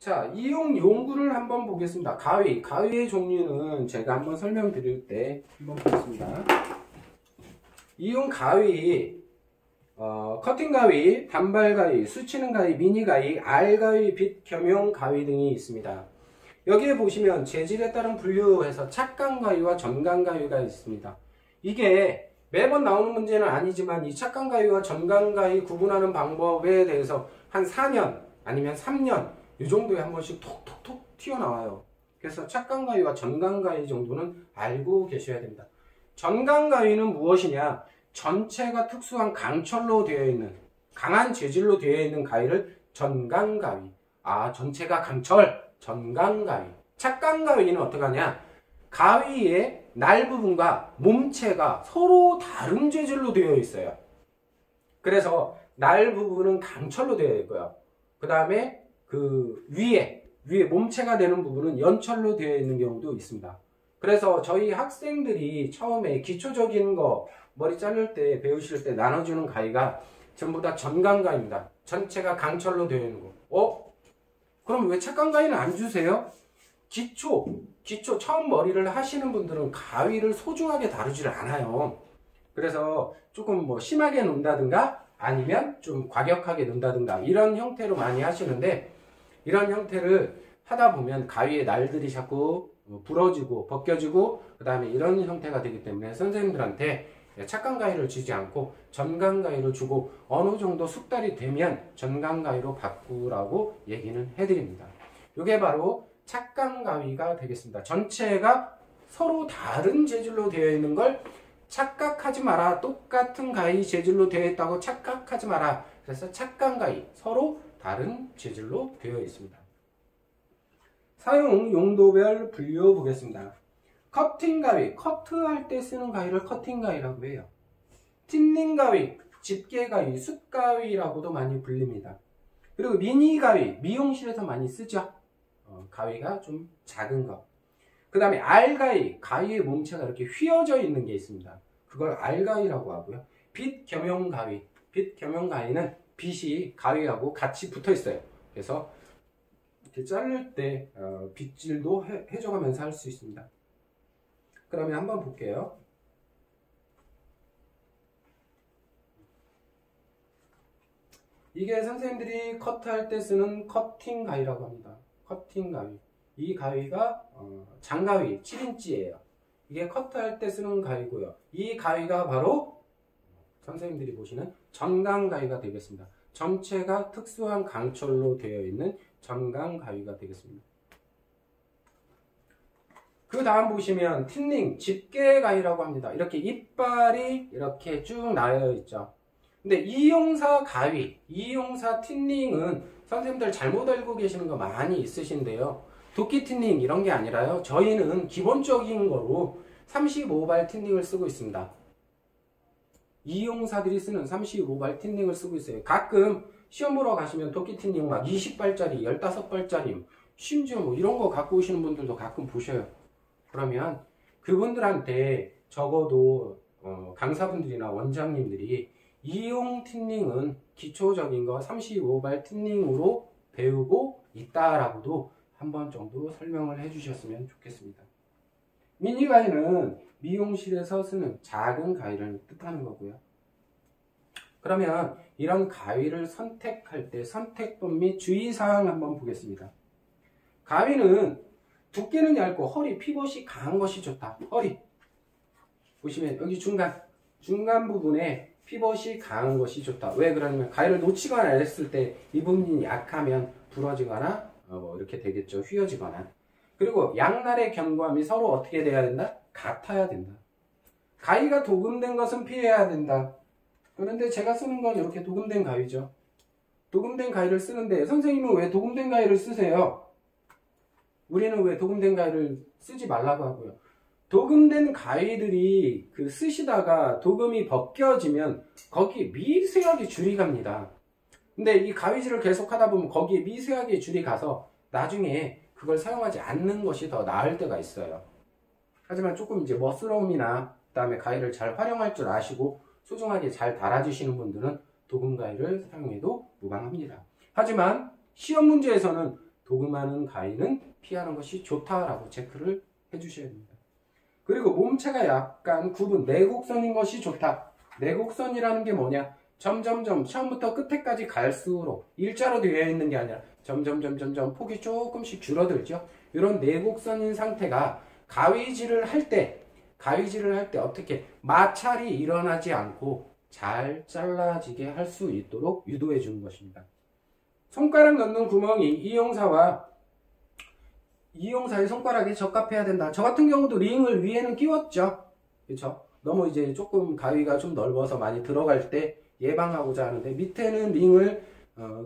자, 이용 용구를 한번 보겠습니다. 가위의 종류는 제가 한번 설명드릴 때 한번 보겠습니다. 이용 가위, 커팅 가위, 단발 가위, 수치는 가위, 미니 가위, 알 가위, 빗 겸용 가위 등이 있습니다. 여기에 보시면 재질에 따른 분류해서 착강 가위와 전강 가위가 있습니다. 이게 매번 나오는 문제는 아니지만 이 착강 가위와 전강 가위 구분하는 방법에 대해서 한 4년 아니면 3년 이 정도에 한 번씩 톡톡톡 튀어나와요. 그래서 착강 가위와 전강 가위 정도는 알고 계셔야 됩니다. 전강 가위는 무엇이냐? 전체가 특수한 강철로 되어 있는, 강한 재질로 되어 있는 가위를 전강 가위. 전체가 강철, 전강 가위. 착강 가위는 어떻게 하냐? 가위의 날 부분과 몸체가 서로 다른 재질로 되어 있어요. 그래서 날 부분은 강철로 되어 있고요. 그 다음에 그 위에 몸체가 되는 부분은 연철로 되어 있는 경우도 있습니다. 그래서 저희 학생들이 처음에 기초적인 거 머리 자를 때 배우실 때 나눠주는 가위가 전부 다 전강 가위입니다. 전체가 강철로 되어 있는 거. 그럼 왜 착강 가위는 안 주세요? 기초 처음 머리를 하시는 분들은 가위를 소중하게 다루질 않아요. 그래서 조금 심하게 논다든가 아니면 좀 과격하게 논다든가 이런 형태로 많이 하시는데, 이런 형태를 하다 보면 가위의 날들이 자꾸 부러지고 벗겨지고 그 다음에 이런 형태가 되기 때문에 선생님들한테 착강 가위를 주지 않고 전강 가위를 주고 어느 정도 숙달이 되면 전강 가위로 바꾸라고 얘기는 해드립니다. 이게 바로 착강 가위가 되겠습니다. 전체가 서로 다른 재질로 되어 있는 걸 착각하지 마라. 똑같은 가위 재질로 되어 있다고 착각하지 마라. 그래서 착강 가위, 서로 다른 재질로 되어 있습니다. 사용 용도별 분류 보겠습니다. 커팅 가위, 커트할 때 쓰는 가위를 커팅 가위라고 해요. 틴닝 가위, 집게 가위, 숯 가위라고도 많이 불립니다. 그리고 미니 가위, 미용실에서 많이 쓰죠. 가위가 좀 작은 거. 그 다음에 알 가위, 가위의 몸체가 이렇게 휘어져 있는 게 있습니다. 그걸 알 가위라고 하고요. 빗 겸용 가위, 빗 겸용 가위는 빗이 가위하고 같이 붙어 있어요. 그래서 이렇게 자를 때 빗질도 해줘가면서 할 수 있습니다. 그러면 한번 볼게요. 이게 선생님들이 커트할 때 쓰는 커팅 가위라고 합니다. 커팅 가위. 이 가위가 장가위 7인치예요. 이게 커트할 때 쓰는 가위고요. 이 가위가 바로 선생님들이 보시는 전강 가위가 되겠습니다. 전체가 특수한 강철로 되어 있는 전강 가위가 되겠습니다. 그 다음 보시면 틴닝, 집게 가위라고 합니다. 이렇게 이빨이 이렇게 쭉 나여 있죠. 근데 이용사 가위, 이용사 틴닝은 선생님들 잘못 알고 계시는 거 많이 있으신데요. 도끼 틴닝 이런 게 아니라요. 저희는 기본적인 거로 35발 틴닝을 쓰고 있습니다. 이용사들이 쓰는 35발 틴닝을 쓰고 있어요. 가끔 시험 보러 가시면 도끼 틴닝 막 20발짜리, 15발짜리, 심지어 이런 거 갖고 오시는 분들도 가끔 보셔요. 그러면 그분들한테 적어도 강사분들이나 원장님들이 이용 틴닝은 기초적인 거 35발 틴닝으로 배우고 있다라고도 한 번 정도 설명을 해주셨으면 좋겠습니다. 미니 가위는 미용실에서 쓰는 작은 가위를 뜻하는 거고요. 그러면 이런 가위를 선택할 때 선택법 및 주의사항 한번 보겠습니다. 가위는 두께는 얇고 허리 피벗이 강한 것이 좋다. 허리 보시면 여기 중간 부분에 피벗이 강한 것이 좋다. 왜 그러냐면 가위를 놓치거나 했을 때 이 부분이 약하면 부러지거나 이렇게 되겠죠. 휘어지거나. 그리고 양날의 견고함이 서로 어떻게 돼야 된다? 같아야 된다. 가위가 도금된 것은 피해야 된다. 그런데 제가 쓰는 건 이렇게 도금된 가위죠. 도금된 가위를 쓰는데 선생님은 왜 도금된 가위를 쓰세요? 우리는 왜 도금된 가위를 쓰지 말라고 하고요. 도금된 가위들이 쓰시다가 도금이 벗겨지면 거기에 미세하게 줄이 갑니다. 근데 이 가위질을 계속 하다 보면 거기에 미세하게 줄이 가서 나중에 그걸 사용하지 않는 것이 더 나을 때가 있어요. 하지만 조금 이제 멋스러움이나 그다음에 가위를 잘 활용할 줄 아시고 소중하게 잘 달아주시는 분들은 도금 가위를 사용해도 무방합니다. 하지만 시험 문제에서는 도금하는 가위는 피하는 것이 좋다라고 체크를 해주셔야 됩니다. 그리고 몸체가 약간 굽은 내곡선인 것이 좋다. 내곡선이라는 게 뭐냐? 점점점 처음부터 끝에까지 갈수록 일자로 되어 있는 게 아니라 점점 폭이 조금씩 줄어들죠. 이런 내곡선인 상태가 가위질을 할 때 어떻게 마찰이 일어나지 않고 잘 잘라지게 할 수 있도록 유도해 주는 것입니다. 손가락 넣는 구멍이 이용사의 손가락에 적합해야 된다. 저 같은 경우도 링을 위에는 끼웠죠. 그렇죠? 너무 이제 조금 가위가 좀 넓어서 많이 들어갈 때 예방하고자 하는데 밑에는 링을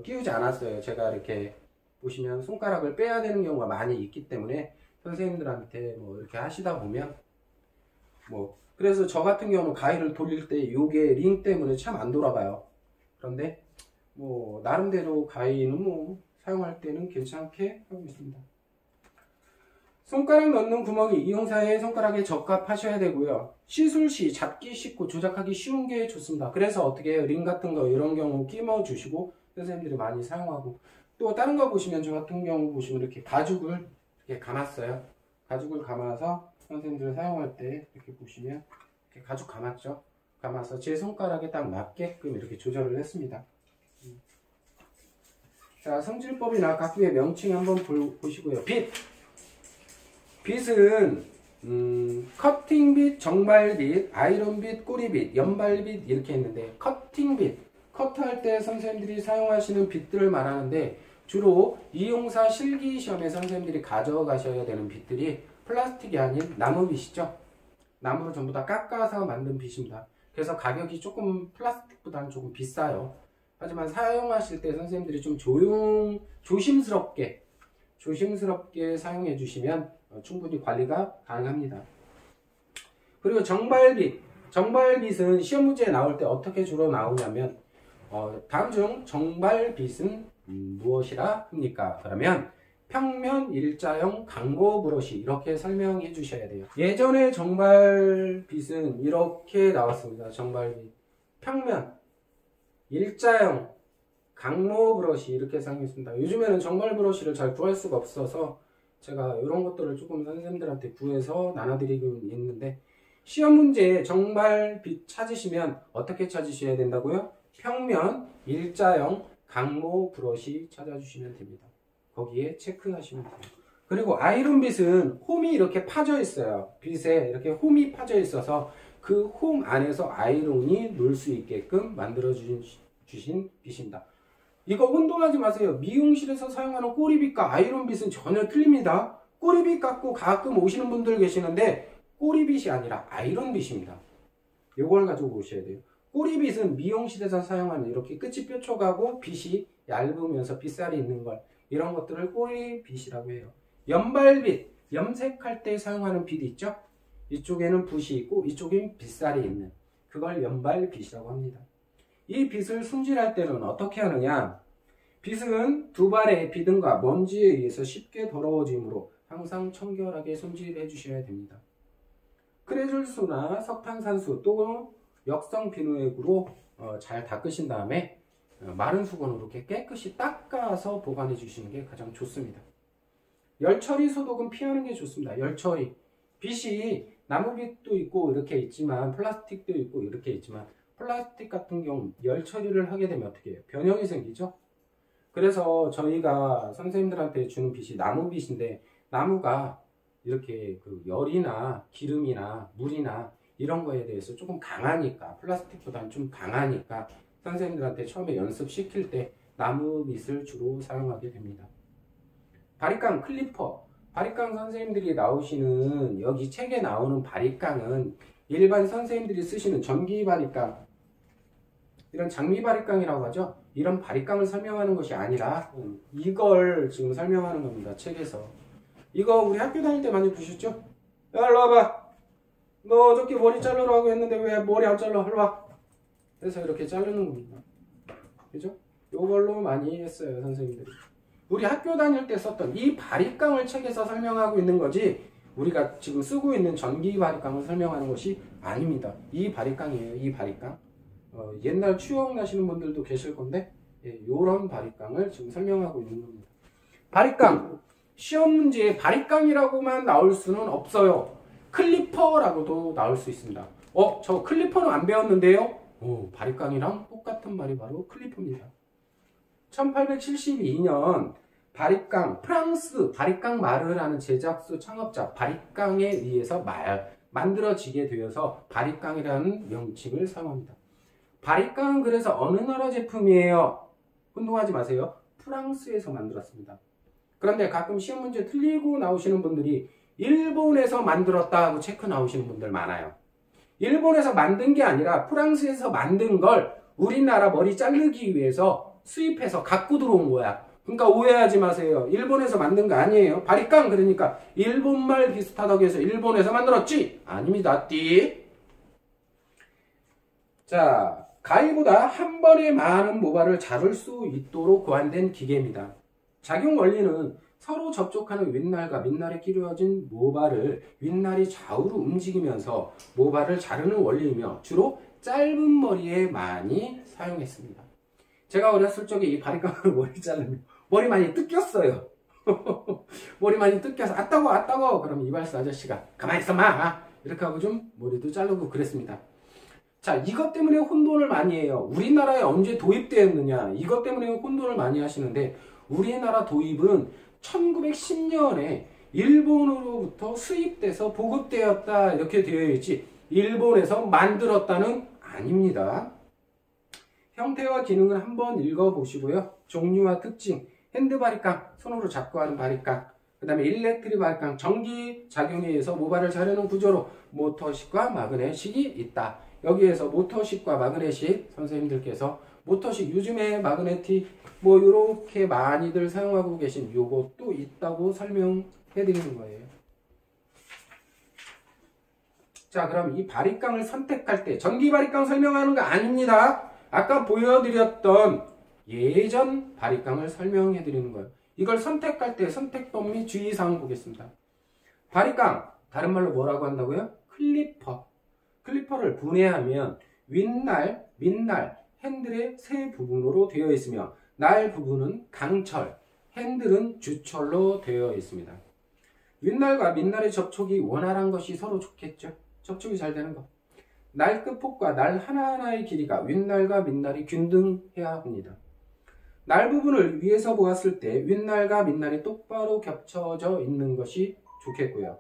끼우지 않았어요. 제가 이렇게 보시면 손가락을 빼야 되는 경우가 많이 있기 때문에 선생님들한테 뭐 이렇게 하시다 보면 그래서 저 같은 경우는 가위를 돌릴 때 요게 링 때문에 참 안 돌아가요. 그런데 나름대로 가위는 사용할 때는 괜찮게 하고 있습니다. 손가락 넣는 구멍이 이용사의 손가락에 적합하셔야 되고요. 시술 시 잡기 쉽고 조작하기 쉬운 게 좋습니다. 그래서 어떻게 링 같은 거 이런 경우 끼워 주시고 선생님들이 많이 사용하고, 또 다른 거 보시면 저 같은 경우 보시면 이렇게 가죽을 이렇게 감았어요. 가죽을 감아서 선생님들 사용할 때 이렇게 보시면 이렇게 가죽 감았죠. 감아서 제 손가락에 딱 맞게끔 이렇게 조절을 했습니다. 자, 성질법이나 각국의 명칭 한번 보시고요. 빗은 커팅빗, 정발빗, 아이론빗, 꼬리빗, 연발빗 이렇게 있는데, 커팅빗, 커트할 때 선생님들이 사용하시는 빗들을 말하는데, 주로 이용사 실기시험에 선생님들이 가져가셔야 되는 빗들이 플라스틱이 아닌 나무빗이죠. 나무로 전부 다 깎아서 만든 빗입니다. 그래서 가격이 조금 플라스틱보다는 조금 비싸요. 하지만 사용하실 때 선생님들이 좀 조심스럽게 사용해 주시면 충분히 관리가 가능합니다. 그리고 정발빗은 시험 문제에 나올 때 어떻게 주로 나오냐면, 다음 중 정발빗은 무엇이라 합니까? 그러면 평면 일자형 강고 브러쉬, 이렇게 설명해 주셔야 돼요. 예전에 정발빗은 이렇게 나왔습니다. 정발빗 평면 일자형 강모 브러쉬 이렇게 사용했습니다. 요즘에는 정발 브러쉬를 잘 구할 수가 없어서 제가 이런 것들을 조금 선생님들한테 구해서 나눠드리고 있는데, 시험 문제에 정발빗 찾으시면 어떻게 찾으셔야 된다고요? 평면 일자형 강모 브러쉬 찾아주시면 됩니다. 거기에 체크하시면 돼요. 그리고 아이론빗은 홈이 이렇게 파져 있어요. 빗에 이렇게 홈이 파져 있어서 그 홈 안에서 아이론이 놓을 수 있게끔 만들어 주신 빗입니다. 이거 혼동하지 마세요. 미용실에서 사용하는 꼬리빗과 아이론빗은 전혀 틀립니다. 꼬리빗 갖고 가끔 오시는 분들 계시는데 꼬리빗이 아니라 아이론빗입니다. 이걸 가지고 오셔야 돼요. 꼬리빗은 미용실에서 사용하는 이렇게 끝이 뾰족하고 빗이 얇으면서 빗살이 있는 걸, 이런 것들을 꼬리빗이라고 해요. 연발빗, 염색할 때 사용하는 빗 있죠? 이쪽에는 붓이 있고 이쪽엔 빗살이 있는, 그걸 연발빗이라고 합니다. 이 빗을 손질할 때는 어떻게 하느냐? 빗은 두 발의 비듬과 먼지에 의해서 쉽게 더러워지므로 항상 청결하게 손질해 주셔야 됩니다. 크레줄수나 석탄산수 또는 역성 비누액으로 잘 닦으신 다음에 마른 수건으로 이렇게 깨끗이 닦아서 보관해 주시는 게 가장 좋습니다. 열처리 소독은 피하는 게 좋습니다. 열처리, 빗이 나무빗도 있고 이렇게 있지만 플라스틱도 있고 이렇게 있지만, 플라스틱 같은 경우 열 처리를 하게 되면 어떻게 해요? 변형이 생기죠. 그래서 저희가 선생님들한테 주는 빗이 나무빗인데, 나무가 이렇게 그 열이나 기름이나 물이나 이런 거에 대해서 조금 강하니까, 플라스틱보다는 좀 강하니까 선생님들한테 처음에 연습시킬 때 나무빗을 주로 사용하게 됩니다. 바리깡, 클리퍼, 바리깡 선생님들이 나오시는, 여기 책에 나오는 바리깡은 일반 선생님들이 쓰시는 전기 바리깡, 이런 장미 바리깡이라고 하죠. 이런 바리깡을 설명하는 것이 아니라 이걸 지금 설명하는 겁니다. 책에서. 이거 우리 학교 다닐 때 많이 보셨죠? 야, 일로 와봐. 너 저기 머리 자르라고 했는데 왜 머리 안 잘라? 일로 와. 그래서 이렇게 자르는 겁니다. 그죠? 이걸로 많이 했어요, 선생님들이. 우리 학교 다닐 때 썼던 이 바리깡을 책에서 설명하고 있는 거지, 우리가 지금 쓰고 있는 전기 바리깡을 설명하는 것이 아닙니다. 이 바리깡이에요, 이 바리깡. 옛날 추억 나시는 분들도 계실 건데, 이런 바리깡을 지금 설명하고 있는 겁니다. 바리깡. 시험 문제에 바리깡이라고만 나올 수는 없어요. 클리퍼라고도 나올 수 있습니다. 저 클리퍼는 안 배웠는데요? 바리깡이랑 똑같은 말이 바로 클리퍼입니다. 1872년 바리깡, 프랑스 바리깡 마르라는 제작소 창업자 바리깡에 의해서 만들어지게 되어서 바리깡이라는 명칭을 사용합니다. 바리깡은 그래서 어느 나라 제품이에요? 혼동하지 마세요. 프랑스에서 만들었습니다. 그런데 가끔 시험 문제 틀리고 나오시는 분들이 일본에서 만들었다 하고 체크 나오시는 분들 많아요. 일본에서 만든 게 아니라 프랑스에서 만든 걸 우리나라 머리 자르기 위해서 수입해서 갖고 들어온 거야. 그러니까 오해하지 마세요. 일본에서 만든 거 아니에요. 바리깡 그러니까 일본말 비슷하다고 해서 일본에서 만들었지? 아닙니다. 띠. 자, 가위보다 한 번에 많은 모발을 자를 수 있도록 고안된 기계입니다. 작용 원리는 서로 접촉하는 윗날과 밑날에 끼워진 모발을 윗날이 좌우로 움직이면서 모발을 자르는 원리이며 주로 짧은 머리에 많이 사용했습니다. 제가 어렸을 적에 이 바리깡으로 머리 자르면 머리 많이 뜯겼어요. 머리 많이 뜯겨서 아따고 그럼 이발소 아저씨가 가만히 있어 마 이렇게 하고 좀 머리도 자르고 그랬습니다. 자, 이것 때문에 혼돈을 많이 해요. 우리나라에 언제 도입되었느냐 이것 때문에 혼돈을 많이 하시는데 우리나라 도입은 1910년에 일본으로부터 수입돼서 보급되었다 이렇게 되어 있지 일본에서 만들었다는 아닙니다. 형태와 기능을 한번 읽어보시고요. 종류와 특징, 핸드 바리깡, 손으로 잡고 하는 바리깡, 그 다음에 일렉트릭 바리깡, 전기 작용에 의해서 모발을 자르는 구조로 모터식과 마그넷식이 있다. 여기에서 모터식과 마그넷식 선생님들께서 모터식 요즘에 마그네틱 뭐 이렇게 많이들 사용하고 계신 요것도 있다고 설명해 드리는 거예요. 자, 그럼 이 바리깡을 선택할 때 전기 바리깡 설명하는 거 아닙니다. 아까 보여드렸던 예전 바리깡을 설명해 드리는 거예요. 이걸 선택할 때 선택법 및 주의사항 보겠습니다. 바리깡, 다른 말로 뭐라고 한다고요? 클리퍼. 클리퍼를 분해하면 윗날, 밑날, 핸들의 세 부분으로 되어 있으며 날 부분은 강철, 핸들은 주철로 되어 있습니다. 윗날과 밑날의 접촉이 원활한 것이 서로 좋겠죠. 접촉이 잘 되는 것. 날 끝폭과 날 하나하나의 길이가 윗날과 밑날이 균등해야 합니다. 날 부분을 위에서 보았을 때 윗날과 밑날이 똑바로 겹쳐져 있는 것이 좋겠고요.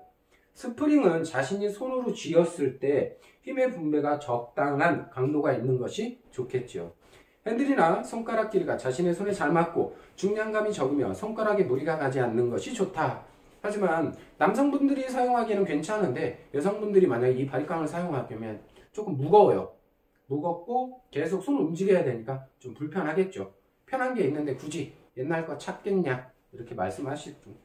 스프링은 자신이 손으로 쥐었을 때 힘의 분배가 적당한 강도가 있는 것이 좋겠죠. 핸들이나 손가락 길이가 자신의 손에 잘 맞고 중량감이 적으며 손가락에 무리가 가지 않는 것이 좋다. 하지만 남성분들이 사용하기에는 괜찮은데 여성분들이 만약에 이 바리깡을 사용하면 조금 무거워요. 무겁고 계속 손을 움직여야 되니까 좀 불편하겠죠. 편한 게 있는데 굳이 옛날 거 찾겠냐 이렇게 말씀하실 분